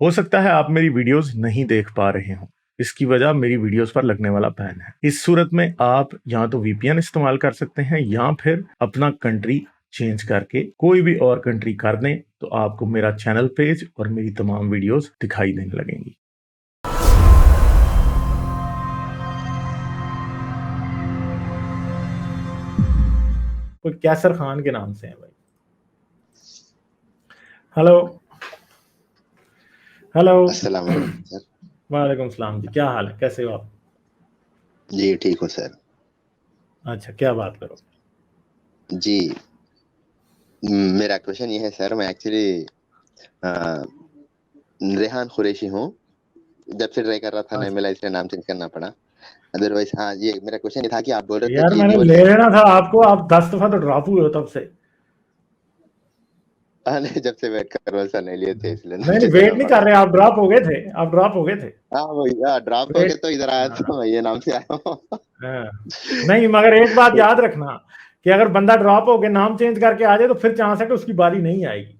हो सकता है आप मेरी वीडियोस नहीं देख पा रहे हो। इसकी वजह मेरी वीडियोस पर लगने वाला बैन है। इस सूरत में आप या तो वीपीएन इस्तेमाल कर सकते हैं या फिर अपना कंट्री चेंज करके कोई भी और कंट्री कर दें, तो आपको मेरा चैनल पेज और मेरी तमाम वीडियोस दिखाई देने लगेंगी। कोई कैसर खान के नाम से है भाई। Hello hello. अस्सलाम वालेकुम सर। वालेकुम सलाम जी, क्या हाल है, कैसे हो आप? जी ठीक हूँ सर। अच्छा, क्या बात करो? जी मेरा क्वेश्चन ये है सर, मैं एक्चुअली रेहान कुरैशी हूँ। जब से ट्राई कर रहा था नहीं अच्छा मिला, इसलिए नाम चेंज करना पड़ा। अदरवाइज हाँ, ये मेरा क्वेश्चन ये था कि आप बोल रहे थे यार, कि मैंने ले लेना था आपको, आप 10 दफा तो ड्रॉप हुए हो तब से। नहीं, जब से वेट कर रहा सर नहीं लिए थे, इसलिए नाम नहीं नहीं, चेंज वेट करना नहीं पड़ा। कर रहे, आप ड्रॉप हो गए थे, आप ड्रॉप हो गए थे। हाँ वही, ड्रॉप हो गए वेट। तो इधर आया हाँ था, मैं ये नाम से आया हूँ। हाँ। नहीं, मगर एक बात याद रखना कि अगर बंदा ड्रॉप हो गया नाम चेंज करके आ जाए तो फिर चांस है कि उसकी बारी नहीं आएगी,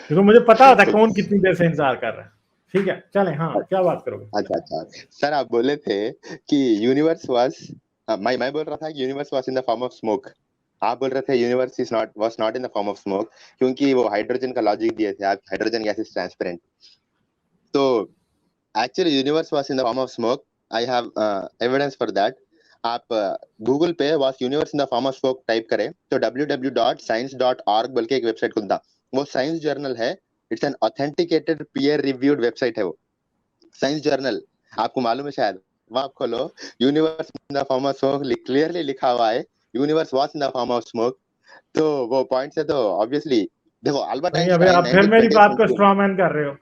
क्योंकि मुझे पता होता है कौन कितनी देर से इंतजार कर रहा है। ठीक है, चलें। हाँ, क्या बात करोगे? अच्छा अच्छा सर, आप बोले थे कि यूनिवर्स वाज, मैं बोल रहा था कि universe was in the form of smoke. आप बोल रहे थे universe is not was not in the form of smoke, क्योंकि वो हाइड्रोजन का लॉजिक दिए थे आप, हाइड्रोजन गैस इज ट्रांसपेरेंट। तो actually universe was in the form of smoke, I have evidence for that. आप गूगल पे was universe in the form of smoke type करें तो www.science.org बोल के एक वेबसाइट खुलता। वो साइंस जर्नल है। It's an authenticated peer reviewed website है वो, साइंस जर्नल। आपको मालूम है शायद, वहां आप खोलो, universe in the form of smoke clearly लिखा हुआ है, universe was in the form of smoke. तो वो पॉइंट से तो ऑब्वियसली देखो, अल्बर्ट नहीं, अभी आइंस्टाइन आप फिर मेरी बात को 1920 स्ट्रॉमैन कर रहे हो,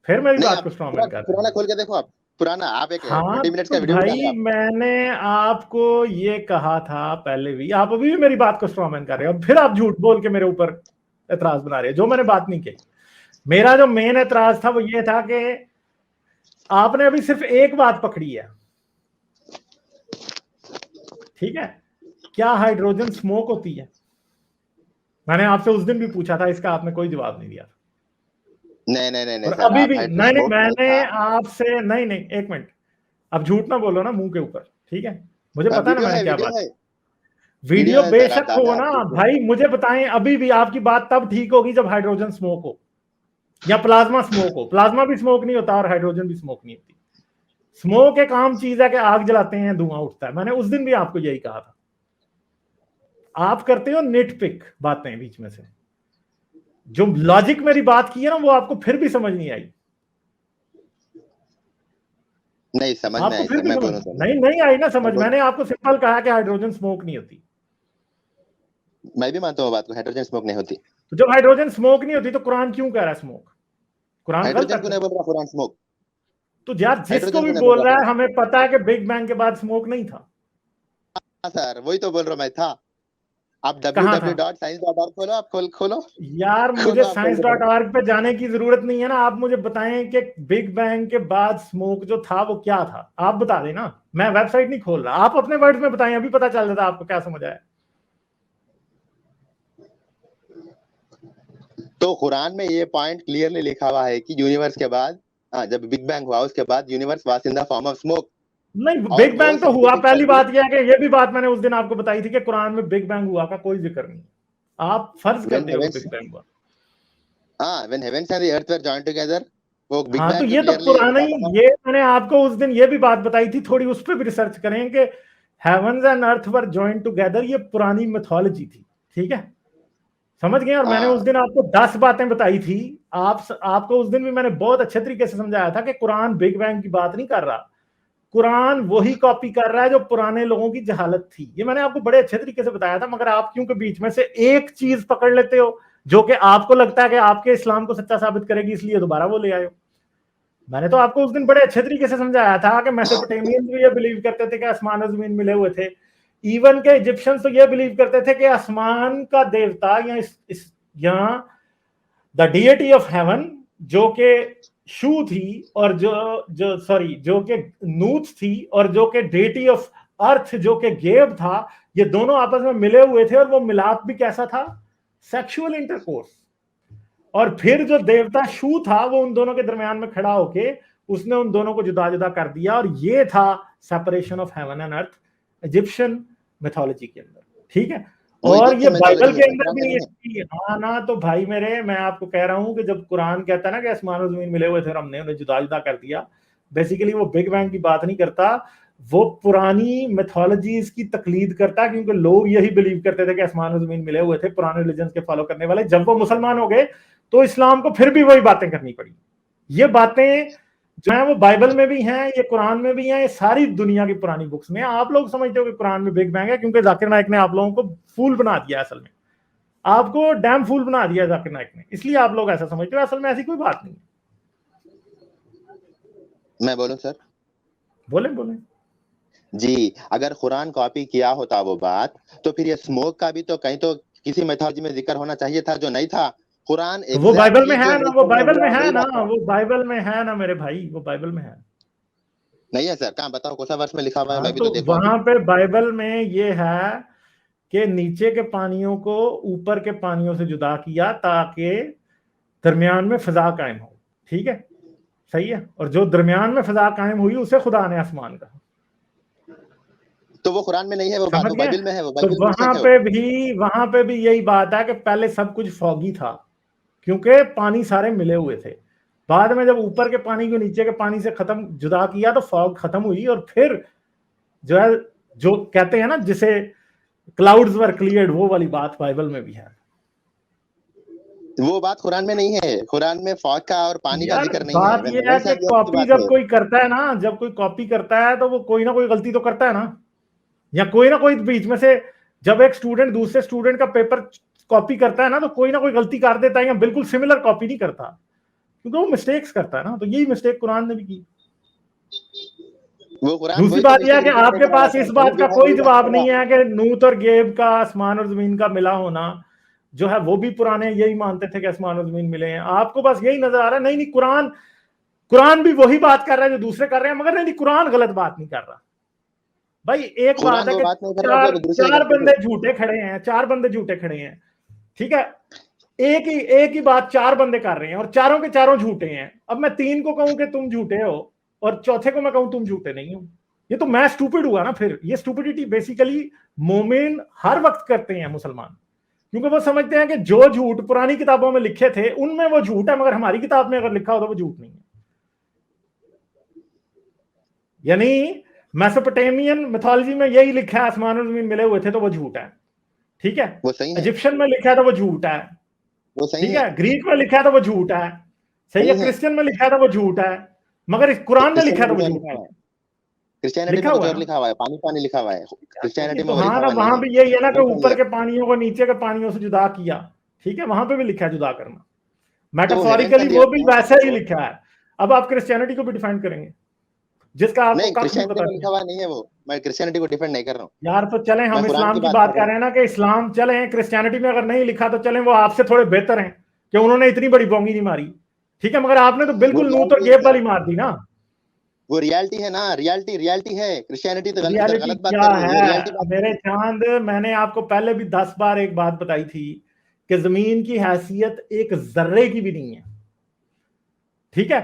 फिर मेरी नहीं, बात आप को स्ट्रॉमैन कर रहे पुराना हो। खोल के देखो, आप पुराना, आप एक हाँ 30 मिनट्स तो का वीडियो भी डाले भाई, आप। मैंने आपको ये कहा था पहले भी, आप अभी भी मेरी बात को स्ट्रॉमैन कर रहे हो, अब फिर आप झूठ बोल के मेरे ऊपर एतराज बना रहे हो जो मैंने बात नहीं की। मेरा जो मेन एतराज था वो ये था कि आपने अभी सिर्फ एक बात पकड़ी है। ठीक है, क्या हाइड्रोजन स्मोक होती है? मैंने आपसे उस दिन भी पूछा था, इसका आपने कोई जवाब नहीं दिया। नहीं नहीं नहीं नहीं और सर, अभी आप भी हाइड्रो नहीं नहीं, स्मोक नहीं मैंने था। आपसे नहीं नहीं, एक मिनट, अब झूठ ना बोलो ना मुंह के ऊपर। ठीक है, मुझे पता है ना वीडियो मैंने है, क्या वीडियो बात। है, वीडियो वीडियो है सर, आप बेशक डाले, हो आप ना देखें। भाई, मुझे बताएं, अभी भी आपकी बात तब ठीक होगी जब हाइड्रोजन स्मोक हो या प्लाज्मा स्मोक हो। प्लाज्मा भी स्मोक नहीं होता और हाइड्रोजन भी स्मोक नहीं होती। स्मोक एक आम चीज है कि आग जलाते हैं धुआं उठता है। मैंने उस दिन भी आपको यही कहा था। आप करते हो निट पिक बातें बीच में से, जो लॉजिक मेरी बात की है ना वो आपको फिर भी समझ नहीं आई। नहीं समझ में आपको आई फिर सर, भी मैं समझ बोलूं सर, नहीं नहीं आई ना समझ। मैं बोल, मैंने आपको सिंपल कहा कि हाइड्रोजन स्मोक नहीं होती। मैं भी मानता हूँ बात को, हाइड्रोजन स्मोक नहीं होती। तो जब हाइड्रोजन स्मोक नहीं होती तो कुरान क्यों कह रहा है स्मोक? कुरान गलत हाइड्रोजन है को फिर? नहीं बोल रहा कुरान स्मोक, तो यार, जिसको हाइड्रोजन भी को नहीं बोल बोल रहा रहा है कुरान। हमें पता है कि बिग बैंग के बाद स्मोक नहीं था। हाँ सर, वही तो बोल रहा मैं था। आप कहाँ था? www.science.org खोलो, आप खोलो यार, मुझे खोलो, आप खोल साइंस के डॉट पढ़ो। ऑर्ग पे जाने की जरूरत नहीं है ना। आप मुझे बताएं कि बिग बैंग के बाद स्मोक जो था वो क्या था, आप बता दें ना। मैं वेबसाइट नहीं खोल रहा, आप अपने वर्ड्स में बताएं, अभी पता चल जाता आपको क्या समझ आया। तो कुरान में ये पॉइंट क्लियरली लिखा हुआ है कि यूनिवर्स के बाद, जब बिग बैंग हुआ उसके बाद universe was in the form of smoke. नहीं, और बिग वो बैंग तो हुआ। साइंटिफिक पहली तस्दीक, बात यह है कि ये भी बात मैंने उस दिन आपको बताई थी कि कुरान में बिग बैंग हुआ का कोई जिक्र नहीं। आप फर्ज व्हेन करते हो कि हेवेंस, बिग बैंग हुआ। When heaven's and the earth were joined together, वो बिग हाँ, तो बैंग जो ये तो क्लियरली पुराना ही, बताता था। ये मैंने आपको उस दिन ये भी बात बताई थी, थोड़ी उस पर भी रिसर्च करें कि heavens and earth were join together, ये पुरानी मिथोलॉजी थी। ठीक है, समझ गए। और मैंने उस हाँ दिन आपको 10 बातें बताई थी। आपको उस दिन भी मैंने बहुत अच्छे तरीके से समझाया था कि कुरान बिग बैंग की बात नहीं कर रहा। कुरान वही कॉपी कर रहा है जो पुराने लोगों की जहालत थी। ये मैंने आपको बड़े अच्छे तरीके से बताया था, मगर आप क्योंकि बीच में से एक चीज पकड़ लेते हो जो कि आपको लगता है कि आपके इस्लाम को सच्चा साबित करेगी, इसलिए दोबारा वो ले आए हो। मैंने तो आपको उस दिन बड़े अच्छे तरीके से समझाया था कि मेसोपोटामियंस भी ये बिलीव करते थे कि आसमान और जमीन मिले हुए थे। इवन के इजिप्शियंस तो ये बिलीव करते थे कि आसमान का देवता या द डिएटी ऑफ हेवन, जो कि शू थी, और जो जो सॉरी जो कि नूत थी, और जो कि डेटी ऑफ अर्थ जो कि गेब था, ये दोनों आपस में मिले हुए थे। और वो मिलाप भी कैसा था? Sexual intercourse. और फिर जो देवता शू था वो उन दोनों के दरमियान में खड़ा होके उसने उन दोनों को जुदा जुदा कर दिया, और ये था separation of heaven and earth Egyptian mythology के अंदर, ठीक है। और ये बाइबल के अंदर भी हाँ ना, तो भाई मेरे, मैं आपको कह रहा हूं कि जब कुरान कहता है ना कि आसमान और जमीन मिले हुए थे और हमने उन्हें जुदा जुदा कर दिया, बेसिकली वो बिग बैंग की बात नहीं करता, वो पुरानी मिथोलॉजीज की तकलीद करता है, क्योंकि लोग यही बिलीव करते थे कि आसमान और जमीन मिले हुए थे, पुराने रिलीजन के फॉलो करने वाले। जब वो मुसलमान हो गए तो इस्लाम को फिर भी वही बातें करनी पड़ी। ये बातें जो है वो बाइबल में भी हैं, ये कुरान में भी हैं, ये सारी दुनिया की पुरानी बुक्स में। आप लोग समझते हो कि कुरान में बिग बैंग है क्योंकि जाकिर नाइक ने आप लोगों को फूल बना दिया, असल में आपको डैम फूल बना दिया जाकिर नाइक ने, इसलिए आप लोग ऐसा समझते हो, असल में ऐसी कोई बात नहीं। मैं बोलूं सर? बोले बोले जी, अगर कुरान कॉपी किया होता वो बात, तो फिर ये स्मोक का भी तो कहीं तो किसी मेथोलॉजी में जिक्र होना चाहिए था जो नहीं था। कुरान तो वो बाइबल में है ना, वो बाइबल में है ना, वो बाइबल में है ना मेरे भाई, वो बाइबल में है। नहीं है सर? कहाँ बताओ, कौन सा वर्ष में लिखा हुआ है? हाँ, मैं भी तो तो देखूं। वहां पे बाइबल में ये है कि नीचे के पानियों को ऊपर के पानियों से जुदा किया ताकि दरमियान में फिजा कायम हो, ठीक है, सही है। और जो दरमियान में फिजा कायम हुई उसे खुदा ने आसमान कहा। तो वो कुरान में नहीं है, वो बात वो बाइबल में है, वो तो बाइबल वहां पे भी यही बात है कि पहले सब कुछ फॉगी था क्योंकि पानी सारे मिले हुए थे। बाद में जब ऊपर के पानी को नीचे के पानी से खत्म जुदा किया तो फॉग खत्म हुई, और फिर जो है, जो कहते हैं ना जिसे क्लाउड्स वर क्लियर्ड, वो वाली बात बाइबल में भी है। वो बात कुरान में नहीं है। कुरान में फॉग का और पानी का जिक्र नहीं है। बात ये है कि कॉपी जब कोई करता है ना, जब कोई कॉपी करता है तो वो कोई ना कोई गलती तो करता है ना, या कोई ना कोई बीच में से, जब एक स्टूडेंट दूसरे स्टूडेंट का पेपर कॉपी करता है ना तो कोई ना कोई गलती कर देता है, या बिल्कुल सिमिलर कॉपी नहीं करता, क्योंकि वो मिस्टेक्स करता है ना। तो यही मिस्टेक कुरान ने भी की। दूसरी बात यह है कि आपके पास इस बात का कोई जवाब नहीं है कि नूत और गेब का, आसमान और जमीन का मिला होना जो है, वो भी पुराने यही मानते थे कि आसमान और जमीन मिले हैं। आपको बस यही नजर आ रहा है, नहीं नहीं, कुरान भी वही बात कर रहा है जो दूसरे कर रहे हैं, मगर नहीं, कुरान गलत बात नहीं कर रहा भाई। एक बात है कि चार बंदे झूठे खड़े हैं, चार बंदे झूठे खड़े हैं, ठीक है, एक ही बात चार बंदे कर रहे हैं और चारों के चारों झूठे हैं। अब मैं तीन को कहूं कि तुम झूठे हो और चौथे को मैं कहूं तुम झूठे नहीं हो, ये तो मैं स्टूपिड हुआ ना। फिर ये स्टूपिडिटी बेसिकली मोमिन हर वक्त करते हैं मुसलमान, क्योंकि वो समझते हैं कि जो झूठ पुरानी किताबों में लिखे थे उनमें वो झूठ है, मगर हमारी किताब में अगर लिखा हो तो वो झूठ नहीं है। यानी मेसोपोटामियन मिथोलॉजी में यही लिखा है आसमान और जमीन मिले हुए थे तो वो झूठ है, ठीक है। वो सही है। इजिप्शियन में लिखा है तो वो झूठ है, वो सही ठीक है। ग्रीक में लिखा है तो वो झूठ है, सही है। क्रिश्चियन में लिखा है तो वो झूठ है, मगर इस कुरान में लिखा है तो वो झूठ है। क्रिश्चियनिटी में कुछ और लिखा हुआ है, पानी पानी लिखा हुआ है क्रिश्चियनिटी में। हाँ ना, वहां भी यही है ना कि ऊपर के पानियों को नीचे के पानियों से जुदा किया, ठीक है, वहां पे भी लिखा है जुदा करना, मेटाफोरिकली वो भी वैसा ही लिखा है। अब आप क्रिश्चियनिटी को भी डिफाइन करेंगे जिसका आपको कख नहीं पता लिखा हुआ नहीं है वो। मैं क्रिश्चियनिटी को डिफेंड नहीं कर रहा हूँ यार। तो चलें, हम इस्लाम की बात कर रहे हैं ना कि इस्लाम चलें, क्रिश्चियनिटी में अगर नहीं लिखा तो चलें, वो आपसे थोड़े बेहतर हैं कि उन्होंने इतनी बड़ी बोंगी नहीं मारी, ठीक है, मगर आपने तो बिल्कुल नूत और गेब वाली मार दी ना। वो रियलिटी है ना, रियलिटी है। क्रिश्चियनिटी तो गलत बात क्या है मेरे चांद, मैंने आपको पहले भी 10 बार एक बात बताई थी कि जमीन की हैसियत एक जर्रे की भी नहीं है, ठीक है।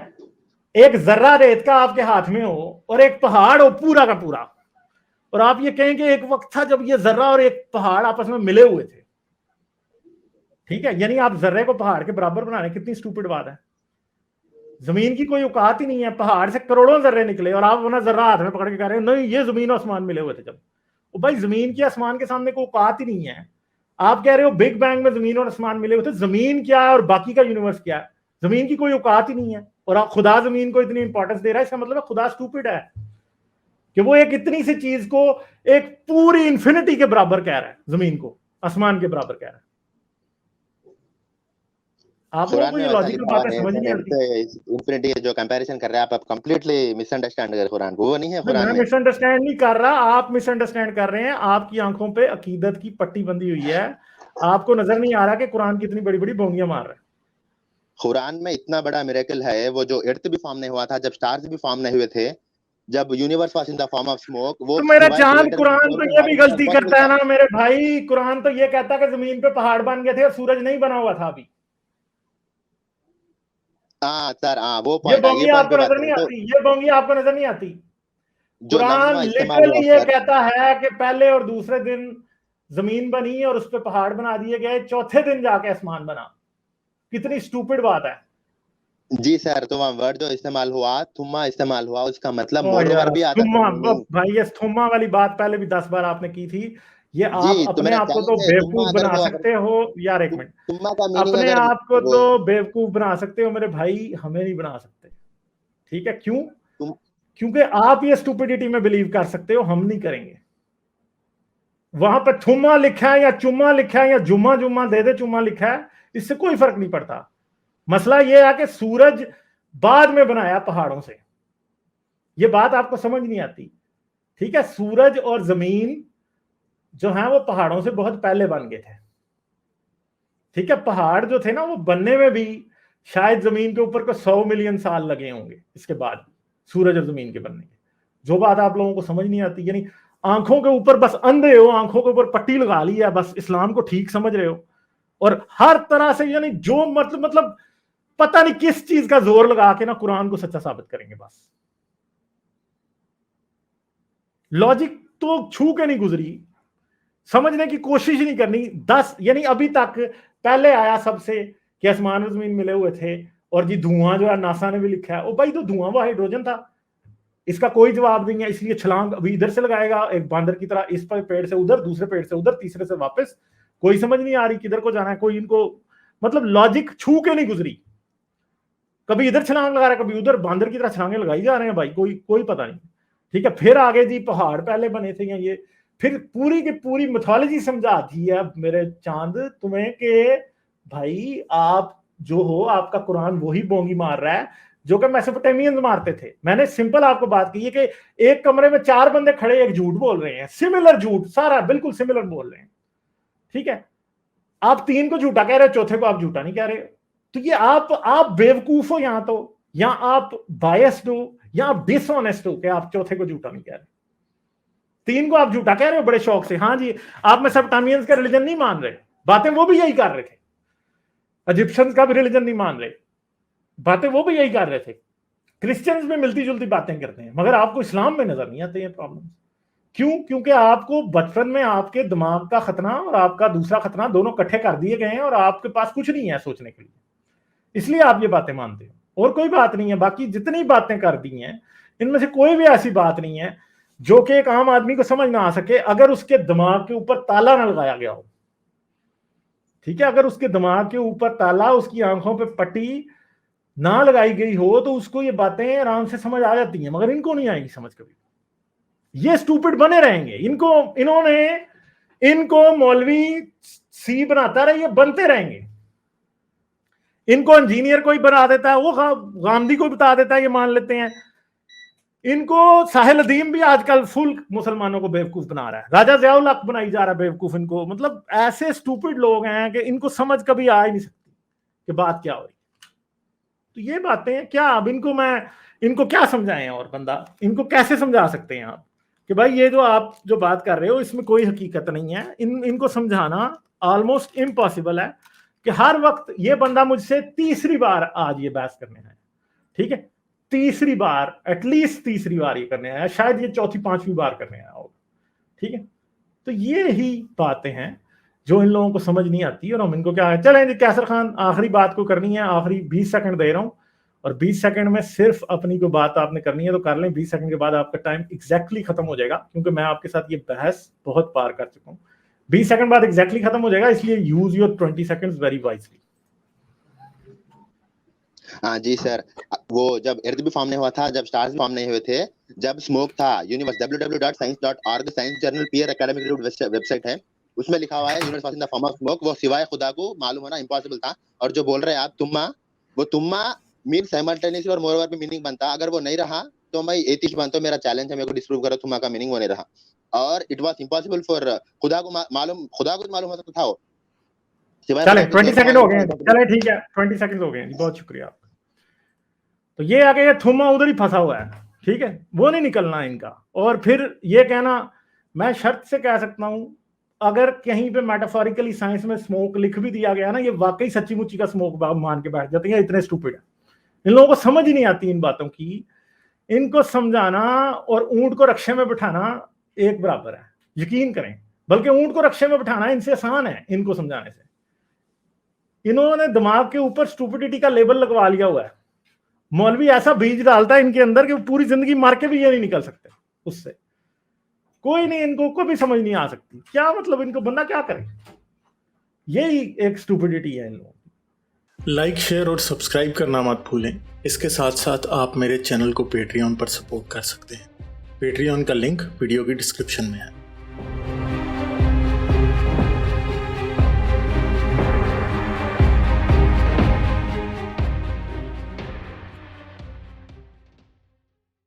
एक जर्रा रेत का आपके हाथ में हो और एक पहाड़ हो पूरा का पूरा, और आप ये कहें कि एक वक्त था जब ये जर्रा और एक पहाड़ आपस में मिले हुए थे, ठीक है। यानी आप जर्रे को पहाड़ के बराबर बना रहे हैं, कितनी स्टूपिड बात है। जमीन की कोई औकात ही नहीं है, पहाड़ से करोड़ों जर्रे निकले और आप अपना जर्रा हाथ में पकड़ के कह रहे हैं नहीं ये जमीन और आसमान मिले हुए थे। जब वो भाई जमीन की आसमान के सामने कोई औकात ही नहीं है। आप कह रहे हो बिग बैंग में जमीन और आसमान मिले हुए थे, जमीन क्या है और बाकी का यूनिवर्स क्या है? जमीन की कोई औकात ही नहीं है और आप खुदा जमीन को इतनी इंपॉर्टेंस दे रहा है, इसका मतलब है खुदा स्टूपिड है कि वो एक इतनी सी चीज को एक पूरी इंफिनिटी के बराबर कह रहा है, जमीन को आसमान के बराबर कह रहा है। आप लोगों को ये लॉजिकल बातें समझ नहीं आती। इंफिनिटी जो कंपैरिजन कर रहे हैं आप कंप्लीटली मिसअंडरस्टैंड कर रहे हैं कुरान को। वो नहीं है कुरान में। मैं मिसअंडरस्टैंड नहीं कर रहा, आप मिसअंडरस्टैंड कर रहे हैं। आपकी आंखों पे अकीदत की पट्टी बंधी हुई है, आपको नजर नहीं आ रहा कि कुरान कितनी बड़ी बड़ी बोंगियां मार रहा है। कुरान में इतना बड़ा मिरेकल है, वो जो अर्थ भी फॉर्म नहीं हुआ था, जब स्टार्स भी फॉर्म नहीं हुए थे, जब universe was in the form of smoke, वो तो मेरा चांद कुरान तो ये भी गलती करता है ना मेरे भाई। कुरान तो ये कहता है कि जमीन पे पहाड़ बन गए थे और सूरज नहीं बना हुआ था अभी। हाँ सर, हाँ वो ये पॉइंट है, ये बोंगी पॉइंट पे आपको बात नजर नहीं करें तो आती, ये बोंगी आपको नजर नहीं आती। जो लफ्ज कुरान वहां इस्तेमाल हुआ लिटरली ये सर, कहता है कि पहले और दूसरे दिन जमीन बनी और उस पर पहाड़ बना दिए गए, चौथे दिन जाके आसमान बना। कितनी स्टूपिड बात है। जी सर, तो वहां वर्ड जो इस्तेमाल हुआ, थुम्मा इस्तेमाल हुआ, उसका मतलब ओ मोर यार भी आता सर थुम्मा, मीनिंग। भाई ये थुम्मा वाली बात पहले भी 10 बार आपने की थी। ये आप जी, तो अपने मेरा आप को तो चैलेंज है, तुम्मा बेवकूफ अगर बना वो अगर सकते हो यार, एक मिनट। तुम्मा का मीनिंग अपने अगर आप को वो तो बेवकूफ बना सकते हो मेरे भाई, हमें नहीं बना सकते। ठीक है, क्यों? तुम क्योंकि आप ये स्टूपिडिटी में बिलीव कर सकते हो, हम नहीं करेंगे। वहां पर थुम्मा लिखा है या चुम्मा लिखा है या जुम्मा जुम्मा दे दे चुम्मा लिखा है, इससे कोई फर्क नहीं पड़ता। मसला यह है कि सूरज बाद में बनाया पहाड़ों से, यह बात आपको समझ नहीं आती। ठीक है, सूरज और जमीन जो है वो पहाड़ों से बहुत पहले बन गए थे। ठीक है, पहाड़ जो थे ना वो बनने में भी शायद जमीन के ऊपर को 100 मिलियन साल लगे होंगे इसके बाद, सूरज और जमीन के बनने के। जो बात आप लोगों को समझ नहीं आती, यानी आंखों के ऊपर बस अंधे हो, आंखों के ऊपर पट्टी लगा ली है, बस इस्लाम को ठीक समझ रहे हो और हर तरह से, यानी जो मतलब पता नहीं किस चीज का जोर लगा के ना कुरान को सच्चा साबित करेंगे। बस लॉजिक तो छू के नहीं गुजरी, समझने की कोशिश नहीं करनी। 10 यानी अभी तक पहले आया सबसे कि आसमान और जमीन मिले हुए थे, और जी धुआं जो है नासा ने भी लिखा है, ओ भाई तो धुआं वो हाइड्रोजन था, इसका कोई जवाब नहीं है, इसलिए छलांग अभी इधर से लगाएगा एक बांदर की तरह, इस पर पेड़ से उधर, दूसरे पेड़ से उधर, तीसरे से वापस। कोई समझ नहीं आ रही किधर को जाना है, कोई इनको मतलब लॉजिक छू के नहीं गुजरी। कभी इधर छलांग लगा रहा है, कभी उधर, बांदर की तरह छलांगे लगाई जा रहे हैं भाई, कोई कोई पता नहीं। ठीक है, फिर आगे जी पहाड़ पहले बने थे या ये, फिर पूरी की पूरी मिथोलॉजी समझा दी है मेरे चांद तुम्हें कि भाई आप जो हो, आपका कुरान वही बोंगी मार रहा है जो कि मेसोपोटामियंस मारते थे। मैंने सिंपल आपको बात की है कि एक कमरे में 4 बंदे खड़े एक झूठ बोल रहे हैं, सिमिलर झूठ, सारा बिल्कुल सिमिलर बोल रहे हैं। ठीक है, आप 3 को झूठा कह रहे हो, चौथे को आप झूठा नहीं कह रहे। तो ये आप बेवकूफ हो यहाँ तो, या आप बायस्ड हो, या आप डिसऑनेस्ट हो कि आप चौथे को झूठा नहीं कह रहे। 3 को आप झूठा कह रहे हो बड़े शौक से, हाँ जी आप मेसोपोटामियंस का रिलीजन नहीं मान रहे, बातें वो भी यही कर रहे थे। इजिप्शियंस का भी रिलीजन नहीं मान रहे, बातें वो भी यही कर रहे थे। क्रिश्चियंस में मिलती जुलती बातें करते हैं, मगर आपको इस्लाम में नजर नहीं आते हैं प्रॉब्लम। क्यों? क्योंकि आपको बचपन में आपके दिमाग का खतना और आपका दूसरा खतना दोनों इकट्ठे कर दिए गए हैं, और आपके पास कुछ नहीं है सोचने के लिए, इसलिए आप ये बातें मानते हो, और कोई बात नहीं है। बाकी जितनी बातें कर दी हैं इनमें से कोई भी ऐसी बात नहीं है जो कि एक आम आदमी को समझ ना आ सके, अगर उसके दिमाग के ऊपर ताला ना लगाया गया हो। ठीक है, अगर उसके दिमाग के ऊपर ताला, उसकी आंखों पे पट्टी ना लगाई गई हो, तो उसको ये बातें आराम से समझ आ जाती हैं, मगर इनको नहीं आएगी समझ कभी। ये स्टूपिड बने रहेंगे, इनको मौलवी सी बनाता रहे, ये बनते रहेंगे। इनको इंजीनियर कोई बना देता है, वो गांधी को बता देता है, ये मान लेते हैं। इनको साहिल अदीम भी आजकल फुल मुसलमानों को बेवकूफ बना रहा है, राजा ज़ियाउल हक बनाई जा रहा है बेवकूफ इनको। मतलब ऐसे स्टूपिड लोग हैं कि इनको समझ कभी आ ही नहीं सकती कि बात क्या हो रही। तो ये बातें क्या, अब इनको क्या समझाएं, और बंदा इनको कैसे समझा सकते हैं आप कि भाई ये जो आप जो बात कर रहे हो इसमें कोई हकीकत नहीं है। इनको समझाना ऑलमोस्ट इम्पॉसिबल है कि हर वक्त ये बंदा मुझसे तीसरी बार आज ये बहस करने आया। ठीक है, तीसरी बार, एटलीस्ट तीसरी बार ये करने आया, शायद ये चौथी पांचवी बार करने आया होगा। ठीक है, तो ये ही बातें हैं जो इन लोगों को समझ नहीं आती, और हम इनको क्या है। चलें जी कैसर खान, आखिरी बात को करनी है, आखिरी 20 सेकंड दे रहा हूं, और 20 सेकंड में सिर्फ अपनी को बात आपने करनी है तो कर लें। 20 सेकंड के बाद आपका टाइम एग्जैक्टली खत्म हो जाएगा, क्योंकि मैं आपके साथ ये बहस बहुत पार कर चुका हूं। 20 सेकंड बाद एग्जैक्टली खत्म हो जाएगा, इसलिए use your 20 seconds very wisely. हाँ जी सर, वो जब अर्थ भी फॉर्म नहीं हुआ था, जब स्टार्स भी फॉर्म नहीं हुए थे, जब स्मोक था, universe www.science.org science journal peer academic website है, उसमें लिखा हुआ है universe was in the form of smoke, वो सिवाय खुदा को मालूम होना इम्पॉसिबल था। और जो बोल रहे हैं आप तुम्मा, वो तुम्मा मीन साइमल्टेनियसली और मोरओवर भी मीनिंग बनता, अगर वो नहीं रहा तो मैं एथिस्ट बनता हूं। मेरा चैलेंज है, मेरे को डिस्प्रूव करो तुम्मा का मीनिंग वो नहीं रहा, और इट वाज इम्पॉसिबल फॉर खुदा को मालूम हो सकता था वो, सिवाय चले खुदा के 20 दूसरे को सेकंड मालूम हो होना गए, impossible। चले ठीक है 20 सेकंड हो गए, बहुत शुक्रिया आपका। तो ये आगे ये थुम्मा उधर ही फंसा हुआ है, ठीक है, वो नहीं निकलना इनका। और फिर ये कहना, मैं शर्त से कह सकता हूं, अगर कहीं पे मेटाफोरिकली साइंस में स्मोक लिख भी दिया गया ना, ये वाकई सच्ची मुच्ची का स्मोक मान के बैठ जाते हैं, इतने स्टूपिड है। इन लोगों को समझ ही नहीं आती इन बातों की। इनको समझाना और ऊंट को रक्षे में बिठाना एक बराबर है, यकीन करें। बल्कि ऊंट को रक्षे में बिठाना इनसे आसान है इनको समझाने से। इन्होंने दिमाग के ऊपर स्टूपिडिटी का लेबल लगवा लिया हुआ है। मौलवी ऐसा बीज डालता है इनके अंदर कि पूरी जिंदगी मार के भी ये नहीं निकल सकते उससे। कोई नहीं, इनको कोई भी समझ नहीं आ सकती। क्या मतलब, इनको बंदा क्या करे? यही एक स्टूपिडिटी है इन लोगों की। लाइक, शेयर और सब्सक्राइब करना मत भूलें। इसके साथ साथ आप मेरे चैनल को पेट्रियन पर सपोर्ट कर सकते हैं। पेट्रियन का लिंक वीडियो की डिस्क्रिप्शन में है।